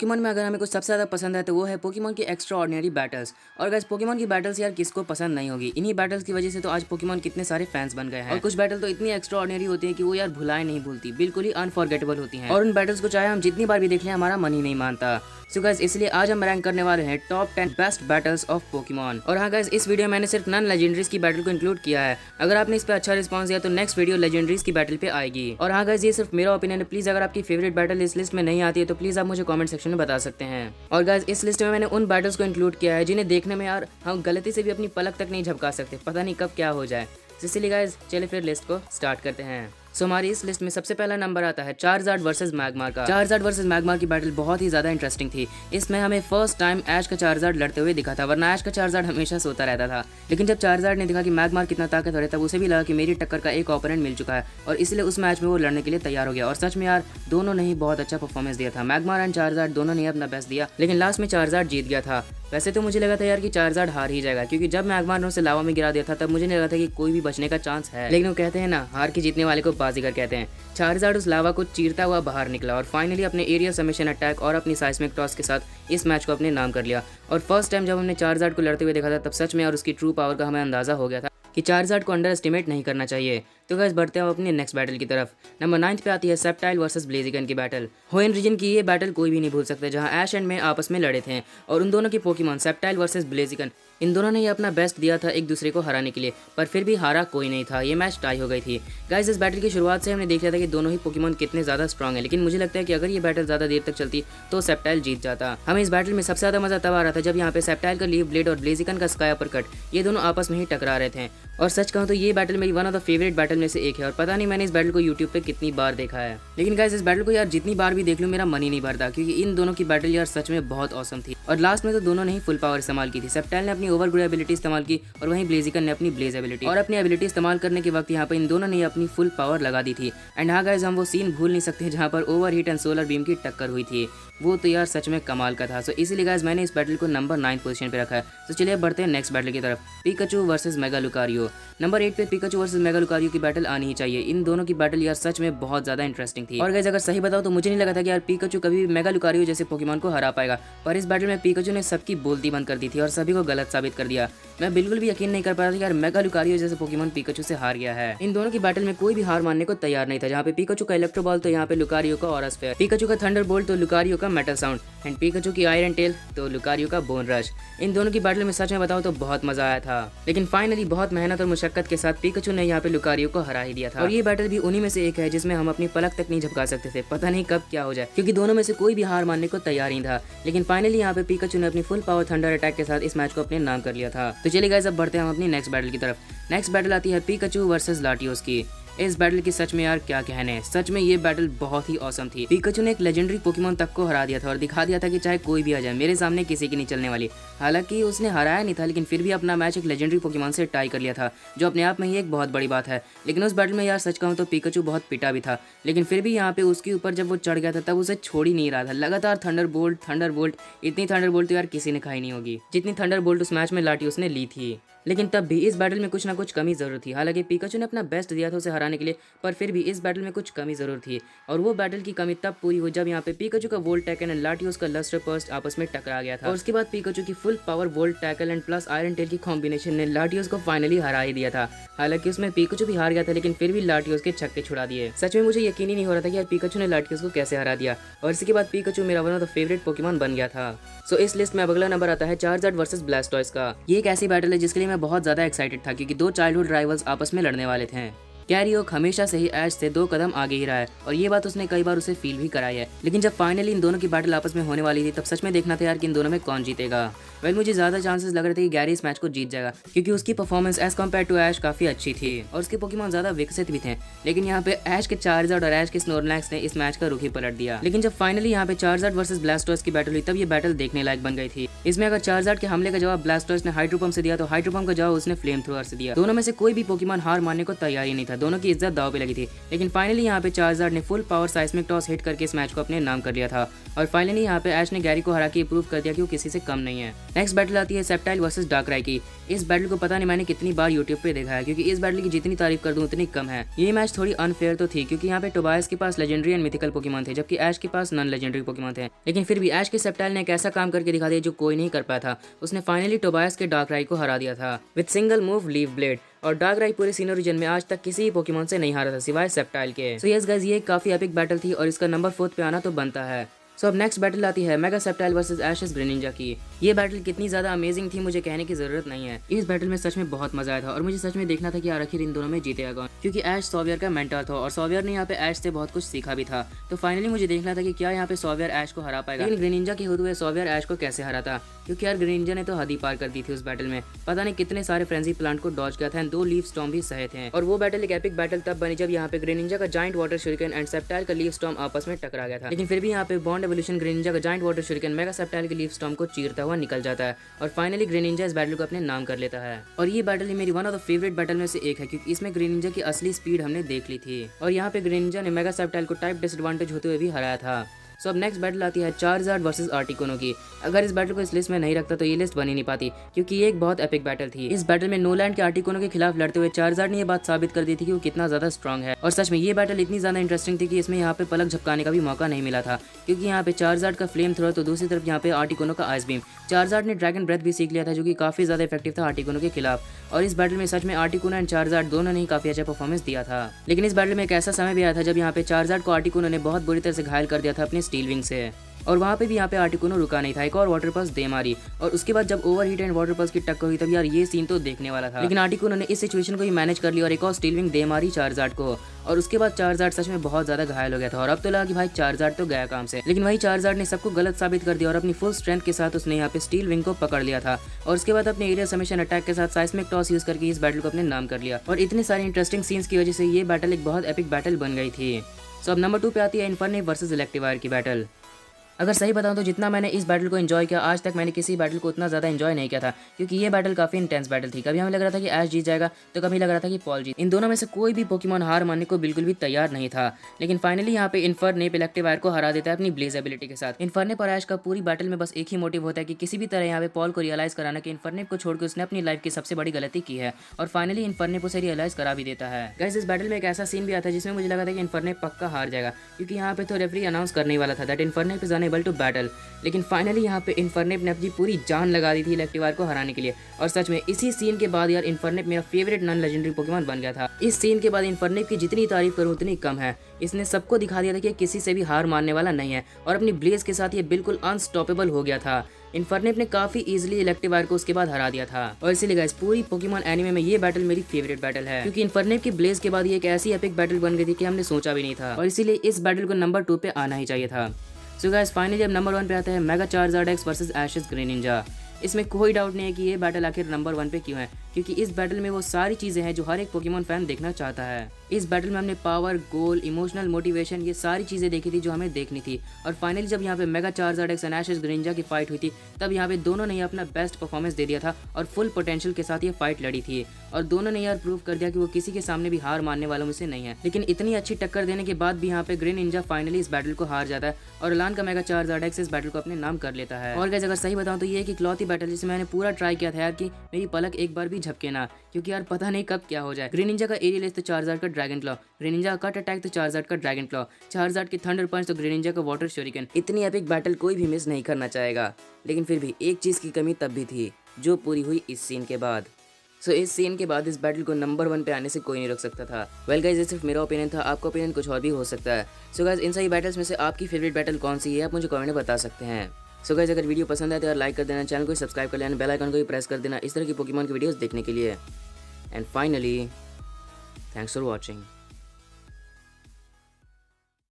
Pokemon में अगर हमें कुछ सबसे ज़्यादा पसंद है तो वो है पोकेमॉन की एक्स्ट्रा ऑर्डिनरी बैटल्स। और गाइस पोकेमॉन की बैटल्स यार किसको पसंद नहीं होगी। इन्हीं बैटल्स की वजह से तो आज पोकेमॉन कितने सारे फैंस बन गए हैं। और कुछ बैटल तो इतनी एक्स्ट्रा ऑर्डिनरी होती है कि वो यार भुलाए नहीं भूलती, बिल्कुल ही अनफॉरगेटेबल होती हैं। और उन बैटल्स को चाहे हम जितनी बार भी देख लें हमारा मन ही नहीं मानता। सो गाइस इसलिए आज हम रैंक करने वाले हैं top 10 best battles of Pokemon. और हाँ गाइस इस वीडियो में मैंने सिर्फ नॉन लेजेंडरीज की बैटल को इंक्लूड किया है। अगर आपने इस पे अच्छा रिस्पांस दिया तो नेक्स्ट वीडियो लेजेंडरीज की बैटल पे आएगी। और हाँ गाइस ये सिर्फ मेरा ओपिनियन है, प्लीज अगर आपकी फेवरेट बैटल इस लिस्ट में नहीं आती है तो प्लीज आप मुझे कमेंट सेक्शन में बता सकते हैं। और गाइस इस लिस्ट में मैंने उन बैटल्स को इंक्लूड किया है जिन्हें देखने में यार हम गलती से भी अपनी पलक तक नहीं झपका सकते, पता नहीं कब क्या हो जाए। इसलिए गाइस चलिए फिर लिस्ट को स्टार्ट करते हैं। सो हमारी इस लिस्ट में सबसे पहला नंबर आता है चार्जार्ड वर्सेस मैग्मार का। चार्जार्ड वर्सेस मैग्मार की बैटल बहुत ही ज्यादा इंटरेस्टिंग थी। इसमें हमें फर्स्ट टाइम ऐश का चार्जार्ड लड़ते हुए दिखा था, वरना ऐश का चार्जार्ड हमेशा सोता रहता था। लेकिन जब चार्जार्ड ने देखा कि मैग्मार कितना ताकतवर है तब उसे भी लगा कि मेरी टक्कर का एक ओपोनेंट मिल चुका है और इसलिए उस मैच में वो लड़ने के लिए तैयार हो गया। और सच में यार दोनों ने ही बहुत अच्छा परफॉर्मेंस दिया था। मैग्मार एंड चार्जार्ड दोनों ने अपना बेस्ट दिया, लेकिन लास्ट में चार्जार्ड जीत गया था। वैसे तो मुझे लगा था यार कि चार्जार्ड हार ही जाएगा, क्योंकि जब मैग्मार ने उसे लावा में गिरा दिया था तब मुझे नहीं लगा था कि कोई भी बचने का चांस है। लेकिन वो कहते हैं ना, हार के जीतने वाले को बाजीगर कहते हैं। चार्जार्ड उस लावा को चीरता हुआ बाहर निकला और फाइनली अपने एरिया सबमिशन अटैक और अपनी साइस्मिक टॉस के साथ इस मैच को अपने नाम कर लिया। और फर्स्ट टाइम जब हमने चार्जार्ड को लड़ते हुए देखा था तब सच में और उसकी ट्रू पावर का हमें अंदाजा हो गया था कि चार्जार्ड को अंडर एस्टिमेट नहीं करना चाहिए। तो गाइस बढ़ते हैं अपनी नेक्स्ट बैटल की तरफ। नंबर 9 पे आती है सेप्टाइल वर्सेस ब्लेजिकन की बैटल। होएन रीजन की ये बैटल कोई भी नहीं भूल सकता, जहां ऐश एंड में आपस में लड़े थे और उन दोनों की पोकेमॉन सेप्टाइल वर्सेस ब्लेजिकन, इन दोनों ने ये अपना बेस्ट दिया था एक दूसरे को हराने के लिए, पर फिर भी हारा कोई नहीं था। ये मैच टाई हो गई थी। गाइस इस बैटल की शुरुआत से हमने देख लिया था कि दोनों ही पोकेमॉन कितने ज्यादा स्ट्रॉन्ग है, लेकिन मुझे लगता है कि अगर ये बैटल ज्यादा देर तक चलती तो सेप्टाइल जीत जाता। हमें इस बैटल में सबसे ज्यादा मजा तब आ रहा था जब यहाँ पे सेप्टाइल का लीव ब्लेड और ब्लेजिकन का स्काई अपरकट ये दोनों आपस में ही टकरा रहे थे। और सच कहूं तो ये बैटल मेरी one of the favourite battle में से एक है और पता नहीं मैंने इस बैटल को यूट्यूब पे कितनी बार देखा है। लेकिन गाइस इस बैटल को यार जितनी बार भी देख लूं मेरा मन ही नहीं भरता, क्योंकि इन दोनों की बैटल यार सच में बहुत औसम थी। और लास्ट में तो दोनों ने ही फुल पावर इस्तेमाल की थी। सेप्टाइल ने अपनी ओवरग्रो एबिलिटी इस्तेमाल की और वहीं ब्लेजिकन ने अपनी ब्लेज एबिलिटी। और अपनी एबिलिटी इस्तेमाल करने के वक्त यहाँ पे इन दोनों ने अपनी फुल पावर लगा दी थी। एंड हाँ गाइस हम वो सीन भूल नहीं सकते जहाँ पर over heat and solar beam की टक्कर हुई थी, वो तो यार सच में कमाल का था। सो इसीलिए गाइस मैंने इस बैटल को नंबर 9 पोजीशन पे रखा है। तो चलिए बढ़ते हैं नेक्स्ट बैटल की तरफ, Pikachu versus mega Lucario. Number 8 पे पिकाचू वर्सेस मेगा लुकारियो की बैटल आनी ही चाहिए। इन दोनों की बैटल यार सच में बहुत ज्यादा इंटरेस्टिंग थी। और गाइस अगर सही बताओ तो मुझे नहीं लगा था कि यार पिकाचू कभी मेगा लुकारियो जैसे पोकेमॉन को हरा पाएगा, पर इस बैटल में पिकाचू ने सबकी बोलती बंद कर दी थी और सभी को गलत साबित कर दिया। मैं बिल्कुल भी यकीन नहीं कर पा रहा था कि यार मेगा लुकारियो जैसे पोकेमॉन पिकाचू से हार गया है। इन दोनों की बैटल में कोई भी हार मानने को तैयार नहीं था, जहाँ पे पिकाचू का इलेक्ट्रो बॉल तो यहाँ पे लुकारियो का ऑरा स्फीयर, पिकाचू का थंडर बोल्ट तो लुकारियो का मेटल साउंड एंड पिकाचू की आयरन टेल तो लुकारियो का बोन रश। इन दोनों की बैटल में सच में बताऊं तो बहुत मजा आया था, लेकिन फाइनली बहुत मेहनत और मुशक्कत के साथ पिकाचू ने यहाँ पे लुकारियो को हरा ही दिया था। और ये बैटल भी उन्हीं में से एक है जिसमें हम अपनी पलक तक नहीं झपका सकते थे, पता नहीं कब क्या हो जाए, क्योंकि दोनों में से कोई भी हार मानने को तैयार नहीं था। लेकिन फाइनली यहाँ पे पिकाचू ने अपनी फुल पावर थंडर अटैक के साथ इस मैच को अपने नाम कर लिया था। तो चलिए गाइस अब बढ़ते हैं हम अपनी नेक्स्ट बैटल की तरफ। नेक्स्ट बैटल आती है पिकाचू वर्सेस लाटियोस की। इस बैटल की सच में यार क्या कहने, सच में ये बैटल बहुत ही औसम थी। पिकाचू ने एक लेजेंडरी पोकेमॉन तक को हरा दिया था और दिखा दिया था कि चाहे कोई भी आ जाए मेरे सामने किसी की नहीं चलने वाली। हालांकि उसने हराया नहीं था, लेकिन फिर भी अपना मैच एक लेजेंडरी पोकेमॉन से टाई कर लिया था, जो अपने आप में ही एक बहुत बड़ी बात है। लेकिन उस बैटल में यार सच कहूं तो पिकाचू बहुत पिटा भी था, लेकिन फिर भी यहाँ पे उसके ऊपर जब वो चढ़ गया था तब उसे छोड़ ही नहीं रहा था। लगातार थंडर बोल्ट, इतनी थंडर बोल्ट तो यार किसी ने खाई नहीं होगी जितनी थंडर बोल्ट उस मैच में लाटियोस ने ली थी। लेकिन तब भी इस बैटल में कुछ ना कुछ कमी जरूर थी। हालांकि पिकाचू ने अपना बेस्ट दिया था उसे हराने के लिए, पर फिर भी इस बैटल में कुछ कमी जरूर थी। और वो बैटल की कमी तब पूरी हुई जब यहाँ पे पिकाचू का वोल्ट टैकल एंड लाटियोस का लस्टर बर्स्ट आपस में टकरा गया था। और उसके बाद पिकाचू की full power volt tackle and plus iron tell की कॉम्बिनेशन ने लाटियोस को फाइनली हरा ही दिया था। हालांकि उसमें पिकाचू भी हार गया था, लेकिन फिर भी लाटियोस के छक्के छुड़ा दिए। सच में मुझे यकीन ही नहीं हो रहा था कि यार पिकाचू ने लाटियोस को कैसे हरा दिया। और इसके बाद पिकाचू मेरा one of the favourite Pokemon बन गया था। सो इस लिस्ट में अब अगला नंबर आता है चार्जार्ड वर्सेस ब्लास्टॉयस का। ये एक ऐसी बैटल है जिसके लिए मैं बहुत ज्यादा एक्साइटेड था, क्योंकि दो चाइल्डहुड राइवल्स आपस में लड़ने वाले थे। कैरियोक हमेशा से ही ऐश से 2 कदम आगे ही रहा है और ये बात उसने कई बार उसे फील भी कराई है। लेकिन जब फाइनली इन दोनों की बैटल आपस में होने वाली थी तब सच में देखना था यार कि इन दोनों में कौन जीतेगा। वेल मुझे ज्यादा चांसेस लग रहे थे कि गैरी इस मैच को जीत जाएगा, क्योंकि उसकी परफॉर्मेंस एज कम्पेयर टू ऐश काफी अच्छी थी और उसके पोकेमॉन ज्यादा विकसित भी थे। लेकिन यहाँ पे ऐश के चार्जार्ड और ऐश के स्नोरलैक्स ने इस मैच का रुख ही पलट दिया। लेकिन जब फाइनली यहाँ पे चार्जार्ड वर्सेस ब्लास्टॉयस की बैटल हुई तब ये बैटल देखने लायक बन गई थी। इसमें अगर चार्जार्ड के हमले का जवाब ब्लास्टॉयस ने हाइड्रो पंप से दिया तो हाइड्रो पंप का जवाब उसने फ्लेम थ्रोअर से दिया। दोनों में से कोई भी पोकेमॉन हार मानने को तैयार ही नहीं था। दोनों की इज्जत दाव पे लगी थी। लेकिन फाइनली यहाँ पे चार्जार्ड ने फुल पावर साइस्मिक टॉस हिट करके इस मैच को अपने नाम कर लिया था और फाइनली यहाँ पे ऐश ने गैरी को हरा के प्रूव कर दिया कि वो किसी से कम नहीं है। नेक्स्ट बैटल आती है सेप्टाइल वर्सेस डार्कराई की। इस बैटल को पता नहीं मैंने कितनी बार यूट्यूब पे देखा है, क्योंकि इस बैटल की जितनी तारीफ कर दूं उतनी कम है। ये मैच थोड़ी अनफेयर तो थी, क्योंकि यहाँ पे टोबायस के पास लेजेंडरी एंड मिथिकल पोकेमॉन थे, जबकि ऐश के पास नॉन लेजेंडरी पोकेमॉन थे। लेकिन फिर भी ऐश के सेप्टाइल ने एक ऐसा काम करके दिखा दिया जो कोई नहीं कर पाया था। उसने फाइनली टोबायस के डार्कराई को हरा दिया था with single move leave blade. और डार्कराई पूरे सीनो रीजन में आज तक किसी पोकेमॉन से नहीं हारा था सिवाय सेप्टाइल के। सो यस गाइस, ये काफी एपिक बैटल थी और इसका नंबर 4 पे आना तो बनता है। सो अब नेक्स्ट बैटल आती है mega septile versus ashes Greninja की। ये बैटल कितनी ज़्यादा अमेजिंग थी मुझे कहने की ज़रूरत नहीं है। इस बैटल में सच में बहुत मजा आया था और मुझे सच में देखना था कि आखिर इन दोनों में जीतेगा कौन, क्योंकि ऐश सॉवियर का मेंटर था और सॉवियर ने यहाँ पे ऐश से बहुत कुछ सीखा भी था। तो फाइनली मुझे देखना था कि क्या यहाँ पे सॉवियर ऐश को हरा पाएगा। लेकिन ग्रेनिंजा के होते हुए सॉवियर ऐश को कैसे हरा था, क्योंकि यार ग्रेनिंजा ने तो हद ही पार कर दी थी उस बैटल में। पता नहीं कितने सारे फ्रेंजी प्लांट को डॉज किया था, 2 लीफ स्टॉर्म भी सहे थे। और वो बैटल एक एपिक बैटल तब बनी जब यहाँ पे ग्रेनिंजा का जाइंट वाटर शuriken एंड सेप्टाइल का लीफ स्टॉर्म आपस में टकरा गया था। लेकिन फिर भी यहाँ पे बॉन्ड एवोल्यूशन ग्रेनिंजा का जाइंट वाटर शuriken मेगा सेप्टाइल के लीफ स्टॉर्म को चीरता हुआ निकल जाता है और फाइनली ग्रेनिंजा इस बैटल को अपने नाम कर लेता है। और ये बैटल मेरी one of the favourite battle में से एक है, क्योंकि इसमें ग्रेनिंजा की असली स्पीड हमने देख ली थी और यहाँ पे ग्रेनिंजा ने मेगा सेप्टाइल को टाइप डिसएडवांटेज होते हुए भी हराया था। सो अब नेक्स्ट बैटल आती है चार्जार्ड वर्सेस आर्टिकुनो की। अगर इस बैटल को इस लिस्ट में नहीं रखता तो ये लिस्ट बन ही नहीं पाती, क्योंकि ये एक बहुत एपिक बैटल थी। इस बैटल में नोलैंड के आर्टिकुनो के खिलाफ लड़ते हुए चार्जार्ड ने ये बात साबित कर दी थी कि वो कितना ज्यादा स्ट्रांग है। और सच में ये बैटल इतनी ज्यादा इंटरेस्टिंग थी कि इसमें यहाँ पे पलक झपकाने का भी मौका नहीं मिला था, क्योंकि यहाँ पे चार्जार्ड का फ्लेम थ्रोअर तो दूसरी तरफ यहाँ पे आर्टिकुनो का आइस बीम। चार्जार्ड ने ड्रैगन ब्रेथ भी सीख लिया था, जो कि काफी ज्यादा इफेक्टिव था आर्टिकुनो के खिलाफ। और इस बैटल में सच में आर्टिकुनो एंड चार्जार्ड दोनों ने काफी अच्छा परफॉर्मेंस दिया था। लेकिन इस बैटल में एक ऐसा समय भी आया था जब यहाँ पे चार्जार्ड को आर्टिकुनो ने बहुत बुरी तरह से घायल कर दिया था अपने स्टील विंग से, और वहाँ पे भी यहाँ पे आर्टिकुनो रुका नहीं था, एक और वाटर पल्स दे मारी और उसके बाद जब over heat and water pulse की टक्कर हुई तब यार ये सीन तो देखने वाला था। लेकिन आर्टिकुनो ने इस सिचुएशन को ही मैनेज कर लिया और एक और स्टील विंग दे मारी चार्जार्ड को, और उसके बाद चार्जार्ड सच में बहुत ज्यादा घायल हो गया था और अब तो लगा कि भाई चार्जार्ड तो गया काम से। लेकिन वही चार्जार्ड ने सबको गलत साबित कर दिया और अपनी फुल स्ट्रेंथ के साथ उसने यहाँ पे स्टील विंग को पकड़ लिया था और उसके बाद अपने एरिया सबमिशन अटैक के साथ साइस्मिक टॉस यूज करके इस बैटल को अपने नाम कर लिया। और इतने सारे इंटरेस्टिंग सीन्स की वजह से ये बैटल एक बहुत एपिक बैटल बन गई थी। सो अब नंबर 2 पे आती है इन्फर्नेप वर्सेस इलेक्ट्रीवायर की बैटल। अगर सही बताऊं तो जितना मैंने इस बैटल को एंजॉय किया आज तक मैंने किसी बैटल को उतना ज़्यादा एंजॉय नहीं किया था, क्योंकि ये बैटल काफ़ी इंटेंस बैटल थी। कभी हमें लग रहा था कि ऐश जीत जाएगा तो कभी लग रहा था कि पॉल जीत। इन दोनों में से कोई भी पोकेमॉन हार मानने को बिल्कुल भी तैयार नहीं था। लेकिन फाइनली यहाँ पे इन्फर्नेप इलेक्ट्रीवायर को हरा देता है अपनी ब्लेज एबिलिटी के साथ। इन्फर्नेप और ऐश का पूरी बैटल में बस एक ही मोटिव होता है कि किसी भी तरह यहाँ पे पॉल को रियलाइज कराना कि इन्फर्नेप को छोड़कर उसने अपनी लाइफ की सबसे बड़ी गलती की है, और फाइनली इन्फर्नेप उसे रियलाइज करा भी देता है। गाइस इस बैटल में एक ऐसा सीन भी आता है जिसमें मुझे लगा था कि इन्फर्नेप पक्का हार जाएगा, क्योंकि यहाँ पे तो रेफरी अनाउंस करने वाला था that Infernape is unable to battle. लेकिन फाइनली यहाँ पे इन्फर्नेप ने अपनी पूरी जान लगा दी थी इलेक्ट्रीवायर को हराने के लिए, और सच में इसी सीन के बाद यार इन्फर्नेप मेरा फेवरेट नॉन लेजेंडरी पोकेमॉन बन गया था। इस सीन के बाद इन्फर्नेप की जितनी तारीफ करूँ उतनी कम है। इसने सबको दिखा दिया था कि किसी से भी हार मानने वाला नहीं है और अपनी ब्लेज के साथ ये बिल्कुल अनस्टॉपेबल हो गया था। इन्फर्नेप ने काफी इजीली इलेक्ट्रीवायर को उसके बाद हरा दिया था, और इसीलिए गाइस पूरी पोकेमॉन एनिमे में ये बैटल मेरी फेवरेट बैटल है, क्योंकि इन्फर्नेप की ब्लेज के बाद ये एक ऐसी एपिक बैटल बन गई थी कि हमने सोचा भी नहीं था, और इसीलिए इस बैटल को नंबर 2 पे आना ही चाहिए था। सो गाइस फाइनली अब नंबर 1 पे आता है mega Charizard x versus ashes Greninja. इसमें कोई डाउट नहीं है कि ये बैटल आखिर नंबर 1 पे क्यों है, क्योंकि इस बैटल में वो सारी चीज़ें हैं जो हर एक पोकेमॉन फैन देखना चाहता है। इस बैटल में हमने पावर, गोल, इमोशनल मोटिवेशन, ये सारी चीज़ें देखी थी जो हमें देखनी थी। और फाइनली जब यहाँ पे mega Charizard x and ashes Greninja की फाइट हुई थी तब यहाँ पे दोनों ने अपना बेस्ट परफॉर्मेंस दे दिया था और फुल पोटेंशियल के साथ ये फाइट लड़ी थी, और दोनों ने यार प्रूव कर दिया कि वो किसी के सामने भी हार मानने वालों में से नहीं है। लेकिन इतनी अच्छी टक्कर देने के बाद भी यहाँ पे ग्रेनिंजा फाइनली इस बैटल को हार जाता है और एलान का मेगा चार्जार्ड एक्स इस बैटल को अपने नाम कर लेता है। और गाइस अगर सही बताऊं तो ये एक इकलौती बैटल जिसमें मैंने पूरा ट्राई किया था यार कि मेरी पलक एक बार भी झपके ना, क्योंकि यार पता नहीं कब क्या हो जाए। ग्रेनिंजा का एरियल एज तो चार्जार्ड का ड्रैगन क्लॉ, ग्रेनिंजा का कट अटैक तो चार्जार्ड का ड्रैगन क्लॉ, चार्जार्ड की थंडर पंच तो ग्रेनिंजा का वाटर शuriken। इतनी एपिक बैटल कोई भी मिस नहीं करना चाहेगा। लेकिन फिर भी एक चीज़ की कमी तब भी थी जो पूरी हुई इस सीन के बाद। सो इस सीन के बाद इस बैटल को नंबर 1 पे आने से कोई नहीं रोक सकता था। वेल गाइस ये सिर्फ मेरा ओपिनियन था, आपका ओपिनियन कुछ और भी हो सकता है। सो गाइस इन सही बैटल्स में से आपकी फेवरेट बैटल कौन सी है आप मुझे कमेंट में बता सकते हैं। सो गाइस अगर वीडियो पसंद आए तो यार लाइक कर देना, चैनल को सब्सक्राइब कर लेना, बेल आइकन को भी प्रेस कर देना इस तरह की पोकेमॉन की वीडियोस देखने के लिए। And finally thanks for watching.